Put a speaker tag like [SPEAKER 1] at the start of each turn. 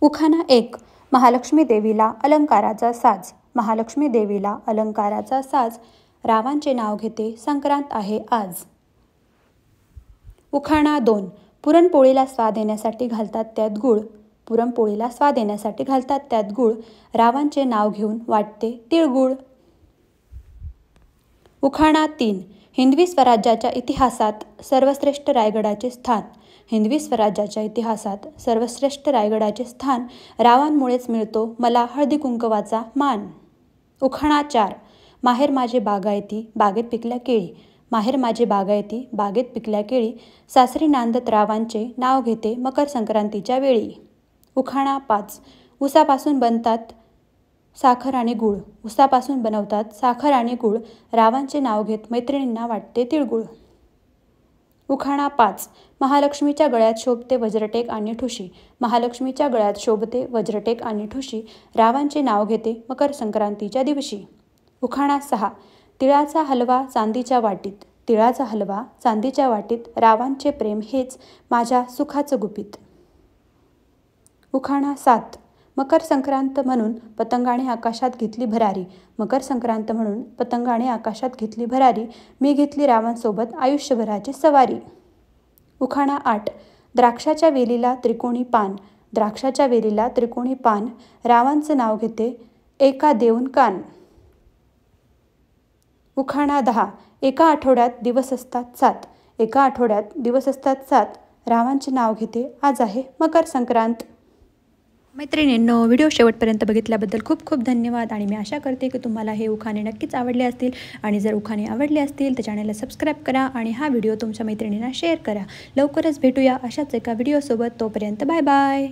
[SPEAKER 1] उखाणा 1. महालक्ष्मी देवीला अलंकाराचा साज. महालक्ष्मी देवीला अलंकाराचा साज, रावांचे नाव घेते संक्रांत आहे आज. उखाणा 2. पुरणपोळीला स्वाद येण्यासाठी घालतात त्यात गूळ. पुरणपोळीला स्वाद येण्यासाठी घालतात त्यात गूळ, रावांचे नाव घेऊन वाटते तिळगुळ. उखाणा 3. हिंदवी स्वराज्याच्या इतिहासात सर्वश्रेष्ठ रायगडाचे स्थान. हिंदवी स्वराज्याच्या इतिहासात सर्वश्रेष्ठ रायगडाचे स्थान, रावांमुळेच मिळतो मला हळदी कुंकवाचा मान. उखाणा 4. माहेर माझे बागायती बागेत पिकल्या केळी. माहेर माझे बागायती बागेत पिकल्या केळी, सासरी नांदत रावांचे नाव घेते मकर संक्रांतीच्या वेळी. उखाणा 5. ऊसापासून बनतात साखर आणि गूळ. ऊसापासून बनवतात साखर आणि गूळ, रावांचे नाव घेत मैत्रिणींना वाटते तिळगुळ. उखाणा 5. महालक्ष्मीच्या गळ्यात शोभते वज्रटेक आणि ठुशी. महालक्ष्मीच्या गळ्यात शोभते वज्रटेक आणि ठुशी, रावांचे नाव घेते मकर संक्रांतीच्या दिवशी. उखाणा 6. तिळाचा हलवा चांदीच्या वाटीत. तिळाचा हलवा चांदीच्या वाटीत, रावांचे प्रेम हेच माझ्या सुखाचं गुपित. उखाणा 7. मकर संक्रांत म्हणून पतंगाने आकाशात घेतली भरारी. मकर संक्रांत म्हणून पतंगाने आकाशात घेतली भरारी, मी घेतली रावांसोबत आयुष्यभराची सवारी. उखाणा 8. द्राक्षाच्या वेलीला त्रिकोणी पान. द्राक्षाच्या वेलीला त्रिकोणी पान, रावांचं नाव घेते एका देऊन कान. उखाणा 10. एका आठवड्यात दिवस असतात 7. एका आठवड्यात दिवस असतात 7, रावांचे नाव घेते आज आहे मकर संक्रांत. मैत्रिणींनो, व्हिडिओ शेवटपर्यंत बघितल्याबद्दल खूप खूप धन्यवाद. आणि मी आशा करते की तुम्हाला हे उखाणे नक्कीच आवडले असतील. आणि जर उखाणे आवडले असतील तर चॅनलला सबस्क्राईब करा आणि हा व्हिडिओ तुमच्या मैत्रिणींना शेअर करा. लवकरच भेटूया अशाच एका व्हिडिओसोबत. तोपर्यंत बाय बाय.